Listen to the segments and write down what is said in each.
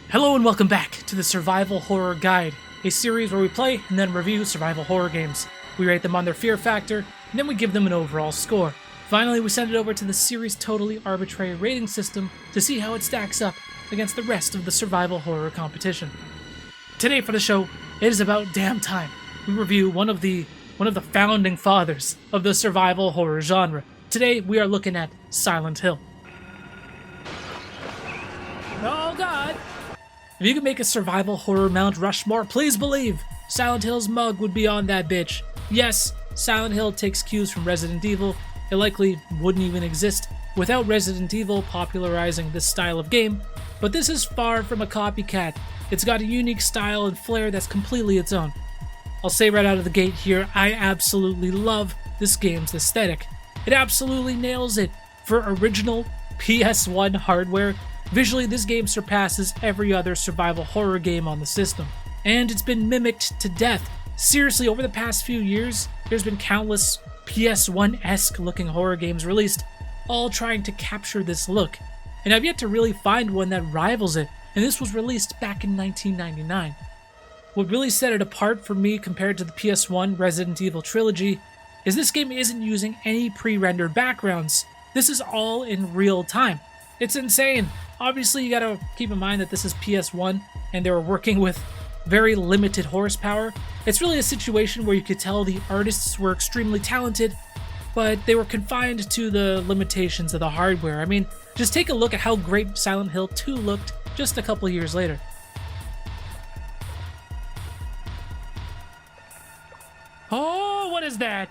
Hello and welcome back to the Survival Horror Guide, a series where we play and then review survival horror games. We rate them on their fear factor, and then we give them an overall score. Finally, we send it over to the series' totally arbitrary rating system to see how it stacks up against the rest of the survival horror competition. Today for the show, it is about damn time. We review one of the founding fathers of the survival horror genre. Today, we are looking at Silent Hill. Oh god! If you could make a survival horror Mount Rushmore, please believe Silent Hill's mug would be on that bitch. Yes, Silent Hill takes cues from Resident Evil. It likely wouldn't even exist without Resident Evil popularizing this style of game, but this is far from a copycat. It's got a unique style and flair that's completely its own. I'll say right out of the gate here, I absolutely love this game's aesthetic. It absolutely nails it. For original PS1 hardware, visually this game surpasses every other survival horror game on the system. And it's been mimicked to death. Seriously, over the past few years, there's been countless PS1-esque looking horror games released, all trying to capture this look. And I've yet to really find one that rivals it, and this was released back in 1999. What really set it apart for me compared to the PS1 Resident Evil trilogy is this game isn't using any pre-rendered backgrounds. This is all in real time. It's insane. Obviously, you gotta keep in mind that this is PS1 and they were working with very limited horsepower. It's really a situation where you could tell the artists were extremely talented, but they were confined to the limitations of the hardware. I mean, just take a look at how great Silent Hill 2 looked just a couple years later. Oh, what is that?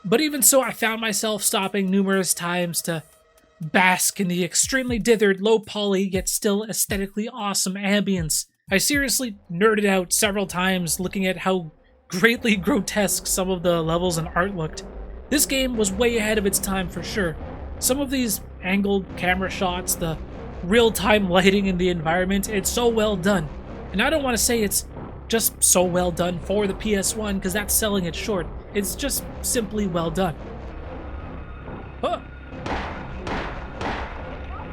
But even so, I found myself stopping numerous times to bask in the extremely dithered, low-poly, yet still aesthetically awesome ambience. I seriously nerded out several times looking at how greatly grotesque some of the levels and art looked. This game was way ahead of its time for sure. Some of these angled camera shots, the real-time lighting in the environment, it's so well done. And I don't want to say it's just so well done for the PS1, because that's selling it short. It's just simply well done. Oh!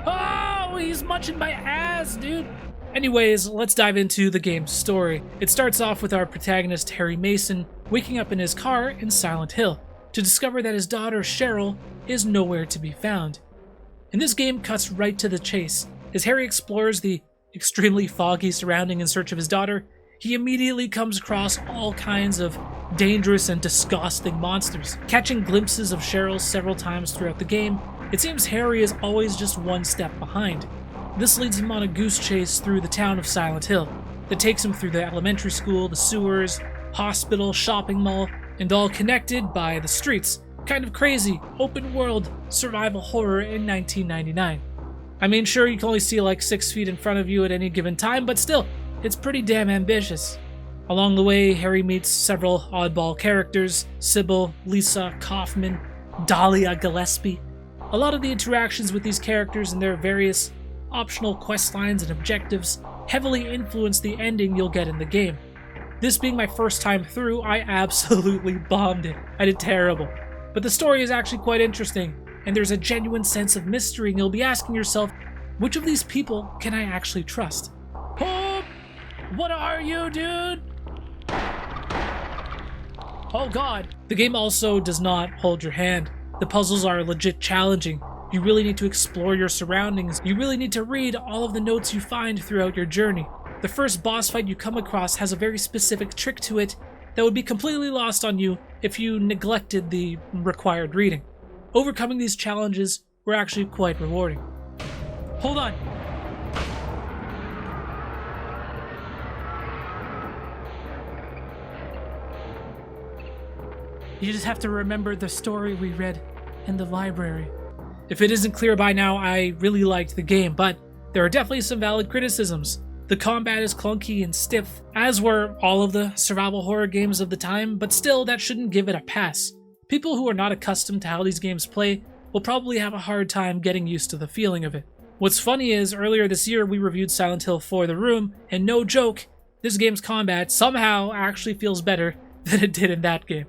Oh, he's munching my ass, dude! Anyways, let's dive into the game's story. It starts off with our protagonist, Harry Mason, waking up in his car in Silent Hill to discover that his daughter, Cheryl, is nowhere to be found. And this game cuts right to the chase. As Harry explores the extremely foggy surrounding in search of his daughter, he immediately comes across all kinds of dangerous and disgusting monsters. Catching glimpses of Cheryl several times throughout the game, it seems Harry is always just one step behind. This leads him on a goose chase through the town of Silent Hill that takes him through the elementary school, the sewers, hospital, shopping mall, and all connected by the streets. Kind of crazy, open world survival horror in 1999. I mean, sure, you can only see like 6 feet in front of you at any given time, but still, it's pretty damn ambitious. Along the way, Harry meets several oddball characters: Sybil, Lisa, Kaufman, Dahlia Gillespie. A lot of the interactions with these characters and their various optional quest lines and objectives heavily influence the ending you'll get in the game. This being my first time through, I absolutely bombed it. I did terrible. But the story is actually quite interesting, and there's a genuine sense of mystery, and you'll be asking yourself, which of these people can I actually trust? Oh, what are you, dude? Oh god. The game also does not hold your hand. The puzzles are legit challenging. You really need to explore your surroundings. You really need to read all of the notes you find throughout your journey. The first boss fight you come across has a very specific trick to it that would be completely lost on you if you neglected the required reading. Overcoming these challenges were actually quite rewarding. Hold on. You just have to remember the story we read in the library. If it isn't clear by now, I really liked the game, but there are definitely some valid criticisms. The combat is clunky and stiff, as were all of the survival horror games of the time, but still, that shouldn't give it a pass. People who are not accustomed to how these games play will probably have a hard time getting used to the feeling of it. What's funny is, earlier this year we reviewed Silent Hill 4: The Room, and no joke, this game's combat somehow actually feels better than it did in that game.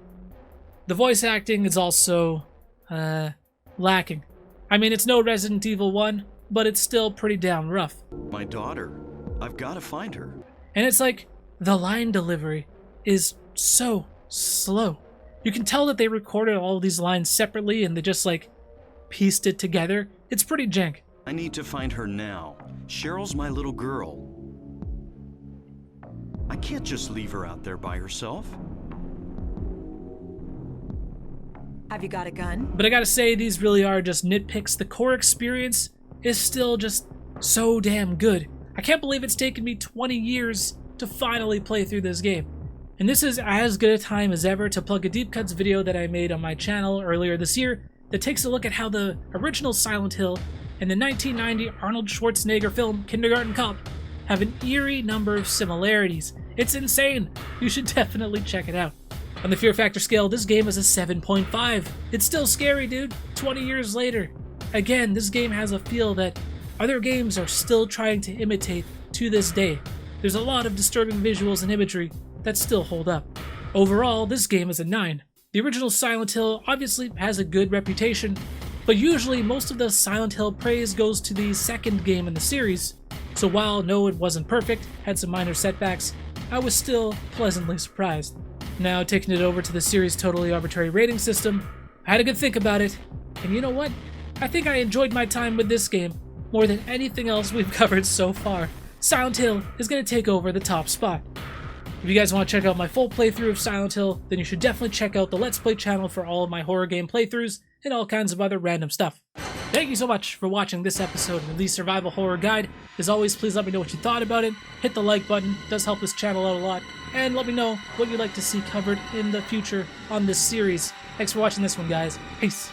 The voice acting is also, lacking. I mean, it's no Resident Evil 1, but it's still pretty damn rough. My daughter. I've got to find her. And it's like the line delivery is so slow. You can tell that they recorded all of these lines separately and they just like pieced it together. It's pretty jank. I need to find her now. Cheryl's my little girl. I can't just leave her out there by herself. Have you got a gun? But I gotta say, these really are just nitpicks. The core experience is still just so damn good. I can't believe it's taken me 20 years to finally play through this game. And this is as good a time as ever to plug a Deep Cuts video that I made on my channel earlier this year that takes a look at how the original Silent Hill and the 1990 Arnold Schwarzenegger film Kindergarten Cop have an eerie number of similarities. It's insane. You should definitely check it out. On the Fear Factor scale, this game is a 7.5. It's still scary, dude, 20 years later. Again, this game has a feel that other games are still trying to imitate to this day. There's a lot of disturbing visuals and imagery that still hold up. Overall, this game is a 9. The original Silent Hill obviously has a good reputation, but usually most of the Silent Hill praise goes to the second game in the series, so while no, it wasn't perfect, had some minor setbacks, I was still pleasantly surprised. Now, taking it over to the series' totally arbitrary rating system, I had a good think about it, and you know what? I think I enjoyed my time with this game more than anything else we've covered so far. Silent Hill is going to take over the top spot. If you guys want to check out my full playthrough of Silent Hill, then you should definitely check out the Let's Play channel for all of my horror game playthroughs and all kinds of other random stuff. Thank you so much for watching this episode of the Survival Horror Guide. As always, please let me know what you thought about it. Hit the like button, it does help this channel out a lot. And let me know what you'd like to see covered in the future on this series. Thanks for watching this one, guys. Peace.